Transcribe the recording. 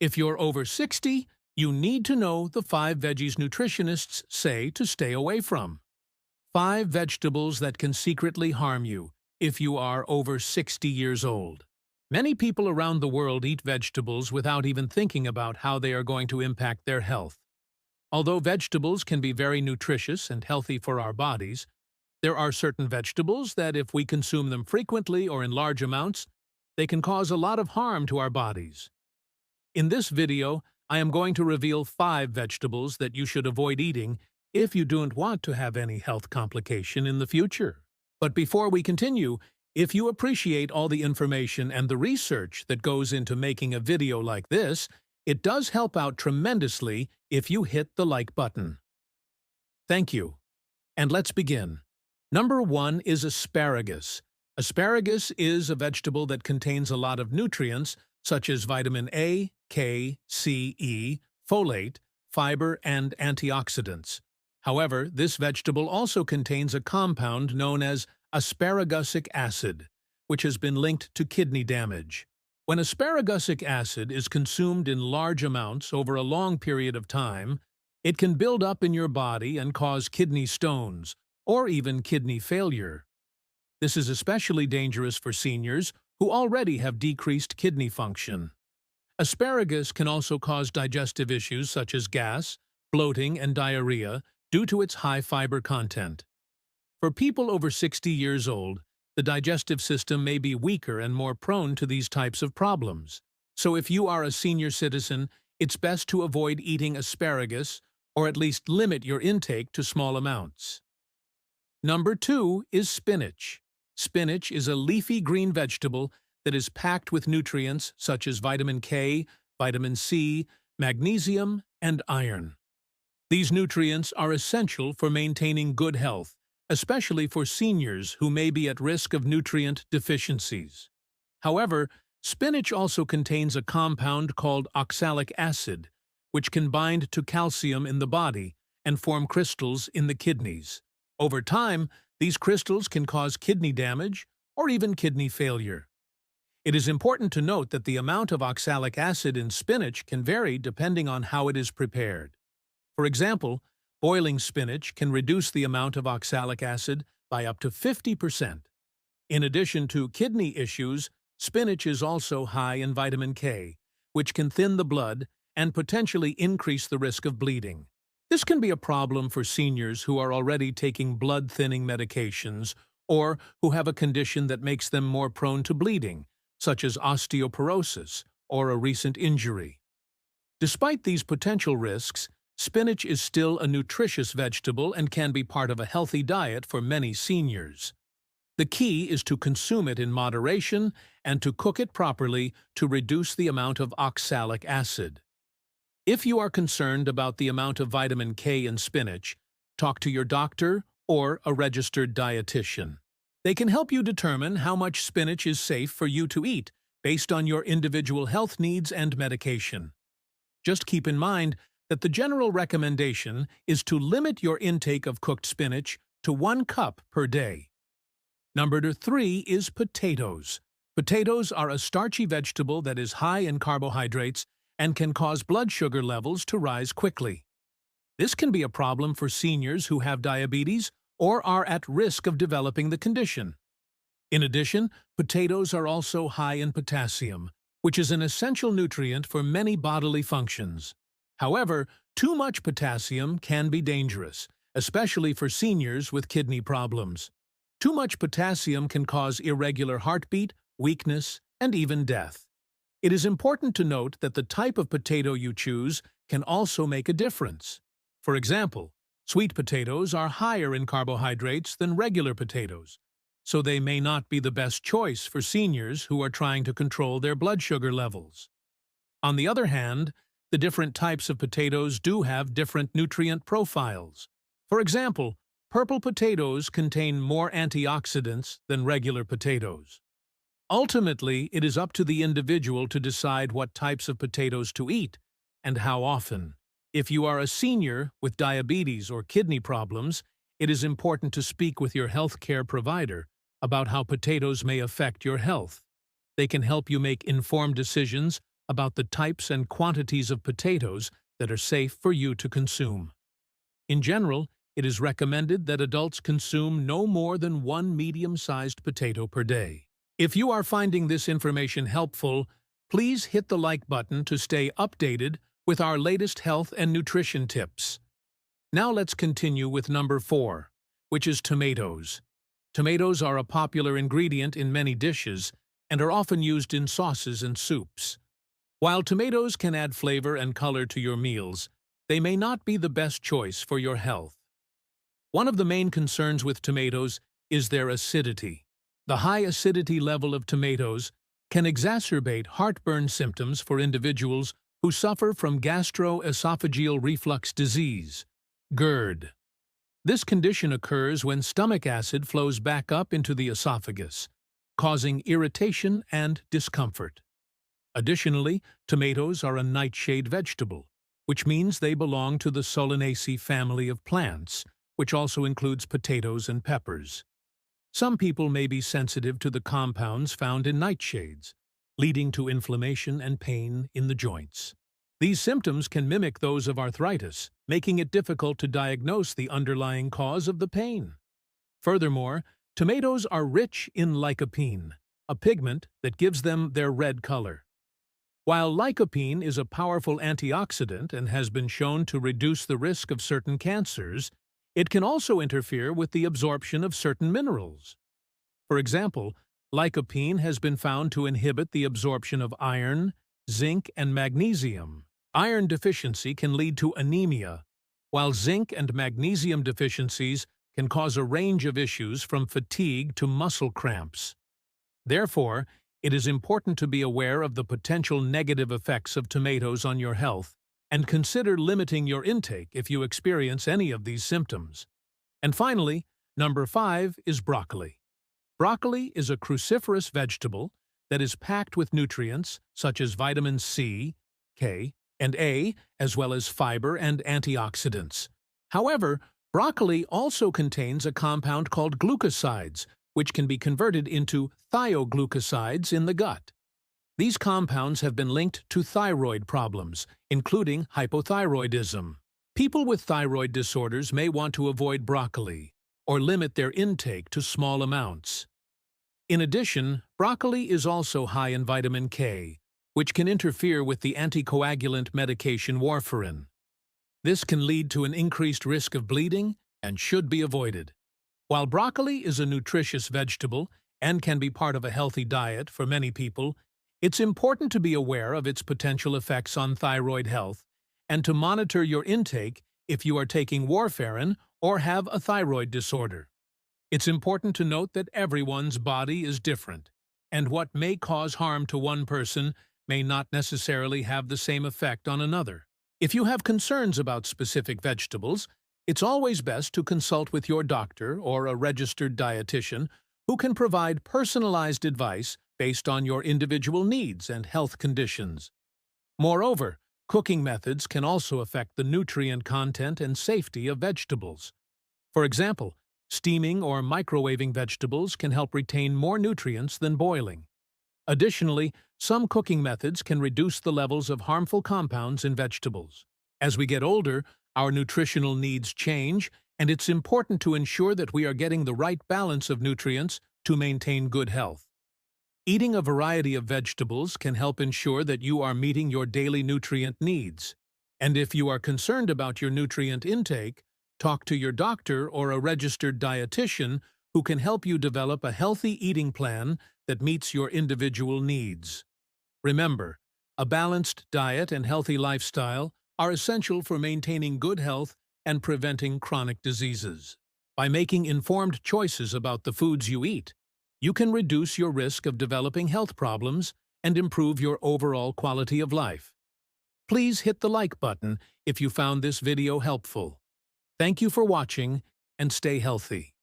If you're over 60, you need to know the 5 veggies nutritionists say to stay away from. 5 vegetables that can secretly harm you if you are over 60 years old. Many people around the world eat vegetables without even thinking about how they are going to impact their health. Although vegetables can be very nutritious and healthy for our bodies, there are certain vegetables that if we consume them frequently or in large amounts, they can cause a lot of harm to our bodies. In this video, I am going to reveal 5 vegetables that you should avoid eating if you don't want to have any health complication in the future. But before we continue, if you appreciate all the information and the research that goes into making a video like this, it does help out tremendously if you hit the like button. Thank you. And let's begin. Number 1 is asparagus. Asparagus is a vegetable that contains a lot of nutrients such as vitamin A, K, C, E, folate, fiber, and antioxidants. However, this vegetable also contains a compound known as asparagusic acid, which has been linked to kidney damage. When asparagusic acid is consumed in large amounts over a long period of time, it can build up in your body and cause kidney stones, or even kidney failure. This is especially dangerous for seniors who already have decreased kidney function. Asparagus can also cause digestive issues such as gas, bloating, and diarrhea due to its high fiber content. For people over 60 years old, the digestive system may be weaker and more prone to these types of problems. So if you are a senior citizen, it's best to avoid eating asparagus or at least limit your intake to small amounts. Number 2 is spinach. Spinach is a leafy green vegetable that is packed with nutrients such as vitamin K, vitamin C, magnesium, and iron. These nutrients are essential for maintaining good health, especially for seniors who may be at risk of nutrient deficiencies. However, spinach also contains a compound called oxalic acid, which can bind to calcium in the body and form crystals in the kidneys. Over time, these crystals can cause kidney damage or even kidney failure. It is important to note that the amount of oxalic acid in spinach can vary depending on how it is prepared. For example, boiling spinach can reduce the amount of oxalic acid by up to 50%. In addition to kidney issues, spinach is also high in vitamin K, which can thin the blood and potentially increase the risk of bleeding. This can be a problem for seniors who are already taking blood-thinning medications or who have a condition that makes them more prone to bleeding, such as osteoporosis or a recent injury. Despite these potential risks, spinach is still a nutritious vegetable and can be part of a healthy diet for many seniors. The key is to consume it in moderation and to cook it properly to reduce the amount of oxalic acid. If you are concerned about the amount of vitamin K in spinach, talk to your doctor or a registered dietitian. They can help you determine how much spinach is safe for you to eat based on your individual health needs and medication. Just keep in mind that the general recommendation is to limit your intake of cooked spinach to 1 cup per day. Number 3 is potatoes. Potatoes are a starchy vegetable that is high in carbohydrates and can cause blood sugar levels to rise quickly. This can be a problem for seniors who have diabetes or are at risk of developing the condition. In addition, potatoes are also high in potassium, which is an essential nutrient for many bodily functions. However, too much potassium can be dangerous, especially for seniors with kidney problems. Too much potassium can cause irregular heartbeat, weakness, and even death. It is important to note that the type of potato you choose can also make a difference. For example, sweet potatoes are higher in carbohydrates than regular potatoes, so they may not be the best choice for seniors who are trying to control their blood sugar levels. On the other hand, the different types of potatoes do have different nutrient profiles. For example, purple potatoes contain more antioxidants than regular potatoes. Ultimately, it is up to the individual to decide what types of potatoes to eat and how often. If you are a senior with diabetes or kidney problems, it is important to speak with your healthcare provider about how potatoes may affect your health. They can help you make informed decisions about the types and quantities of potatoes that are safe for you to consume. In general, it is recommended that adults consume no more than one medium-sized potato per day. If you are finding this information helpful, please hit the like button to stay updated with our latest health and nutrition tips. Now let's continue with number 4, which is tomatoes. Tomatoes are a popular ingredient in many dishes and are often used in sauces and soups. While tomatoes can add flavor and color to your meals, they may not be the best choice for your health. One of the main concerns with tomatoes is their acidity. The high acidity level of tomatoes can exacerbate heartburn symptoms for individuals who suffer from gastroesophageal reflux disease, GERD. This condition occurs when stomach acid flows back up into the esophagus, causing irritation and discomfort. Additionally, tomatoes are a nightshade vegetable, which means they belong to the Solanaceae family of plants, which also includes potatoes and peppers. Some people may be sensitive to the compounds found in nightshades, leading to inflammation and pain in the joints. These symptoms can mimic those of arthritis, making it difficult to diagnose the underlying cause of the pain. Furthermore, tomatoes are rich in lycopene, a pigment that gives them their red color. While lycopene is a powerful antioxidant and has been shown to reduce the risk of certain cancers, it can also interfere with the absorption of certain minerals. For example, lycopene has been found to inhibit the absorption of iron, zinc, and magnesium. Iron deficiency can lead to anemia, while zinc and magnesium deficiencies can cause a range of issues from fatigue to muscle cramps. Therefore, it is important to be aware of the potential negative effects of tomatoes on your health and consider limiting your intake if you experience any of these symptoms. And finally, number 5 is broccoli. Broccoli is a cruciferous vegetable that is packed with nutrients such as vitamins C, K, and A, as well as fiber and antioxidants. However, broccoli also contains a compound called glucosides, which can be converted into thioglucosides in the gut. These compounds have been linked to thyroid problems, including hypothyroidism. People with thyroid disorders may want to avoid broccoli or limit their intake to small amounts. In addition, broccoli is also high in vitamin K, which can interfere with the anticoagulant medication warfarin. This can lead to an increased risk of bleeding and should be avoided. While broccoli is a nutritious vegetable and can be part of a healthy diet for many people, it's important to be aware of its potential effects on thyroid health and to monitor your intake if you are taking warfarin or have a thyroid disorder. It's important to note that everyone's body is different, and what may cause harm to one person may not necessarily have the same effect on another. If you have concerns about specific vegetables, it's always best to consult with your doctor or a registered dietitian who can provide personalized advice based on your individual needs and health conditions. Moreover, cooking methods can also affect the nutrient content and safety of vegetables. For example, steaming or microwaving vegetables can help retain more nutrients than boiling. Additionally, some cooking methods can reduce the levels of harmful compounds in vegetables. As we get older, our nutritional needs change, and it's important to ensure that we are getting the right balance of nutrients to maintain good health. Eating a variety of vegetables can help ensure that you are meeting your daily nutrient needs. And if you are concerned about your nutrient intake, talk to your doctor or a registered dietitian who can help you develop a healthy eating plan that meets your individual needs. Remember, a balanced diet and healthy lifestyle are essential for maintaining good health and preventing chronic diseases. By making informed choices about the foods you eat, you can reduce your risk of developing health problems and improve your overall quality of life. Please hit the like button if you found this video helpful. Thank you for watching and stay healthy.